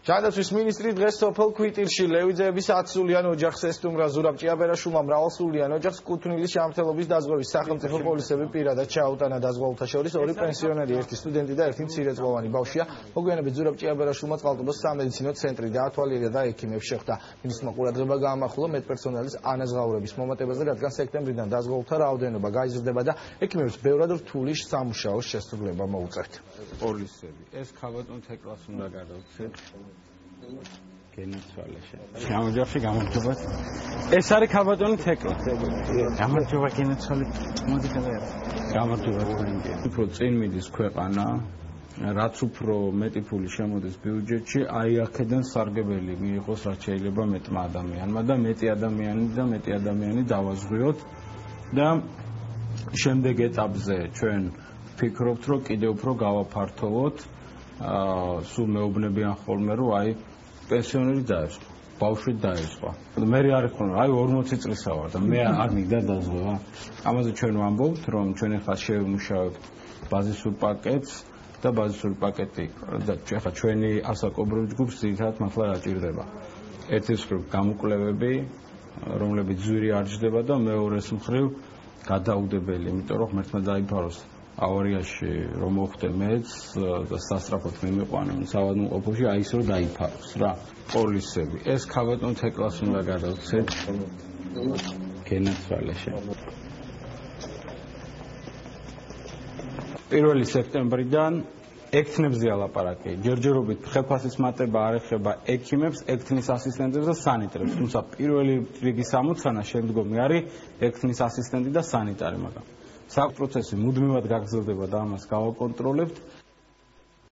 ჯანდაცვის მინისტრი დღეს სოფელ ქვიტირში ლევიძეების 10 სულიან ოჯახს ესტუმრა. ზურაბ ჭიაბერაშვილმა მრავალსულიან ოჯახს კუთვნილის ჯანმრთელობის დაზღვევის სახელმწიფო პოლისები პირადად ჩაუტანა. დაზღვეულთა შორის 2 პენსიონერი, 1 სტუდენტი და 1 მცირეწლოვანი ბავშვია. მოგვიანებით ზურაბ ჭიაბერაშვილმა წყალტუბოს სამედიცინო ცენტრი დაათვალიერა და ექიმებს შეხვდა. მინისტრმა ყურადღება გაამახვილა მედპერსონალის ანაზღაურების მომატებაზე, რადგან სექტემბრიდან დაზღვეულთა რაოდენობა გაიზრდება და ექიმებს ბევრად რთული სამუშაოს შესრულება მოუწევთ. პოლისები ეს ქაბატონ თეკლას უნდა გადავცეთ. გენიცვალე შემოჯახში გამარჯობათ. ეს არის ქაბატონი თეკლა. გამარჯობა გენიცვალე. მოდი გადაიარეთ. გამარჯობა გენგი. უფრო წინ მიდის ქვეყანა, რაც უფრო მეტი ფული შემოდის ბიუჯეტში, აი აქედან სარგებელი მიიღოს რაც შეიძლება მეტმა ადამიანმა და მეტი ადამიანი დავაზღვიოთ და შემდეგ ეტაპზე ჩვენ ვფიქრობთ, რომ კიდევ უფრო გავაფართოვოთ. სულ მეუბნებიან ხოლმე, რომ აი პენსიონერი დაეწყო, ბავშვი დაეწყო. მე არ იხოვნ, აი 40 წლისა ვარ და მე არ მიგდა დაზღვევა. ამაზე ჩვენ ვამბობთ, რომ ჩვენ ახლა შევიმუშავებთ ბაზისურ პაკეტს და ბაზისური პაკეტი და ახლა ჩვენი ასაკობრივ ჯგუფს ძირითადად მართლა რა ჭირდება. ერთის მხრივ გამოკვლევები, რომლებიც ძვირი არ ჯდება და მეორეს მხრივ გადაუდებელი, იმიტომ რომ ღმერთმა დაიფაროს. ავარიაში რომ მოხდე მეც და სასწრაფოდ მიმიყვანენ საავადმყოფოში, აი ის რომ დაიფაროს რა. პოლისები ეს ქაბატონ თეკლას უნდა გადავცეთ. გენაცვალე შენ. 1 სექტემბრიდან ექთნებზე ალაპარაკი. ჯერჯერობით ხელფასის მატება არ ეხება ექიმებს, ექთნის ასისტენტებს და სანიტარებს. თუმცა პირველი რიგის ამოცანა შემდგომი არის ექთნის ასისტენტი და სანიტარი, მაგრამ საქმე პროცესი მუდმივად გაგრძელდება და ამას გავაკონტროლებთ.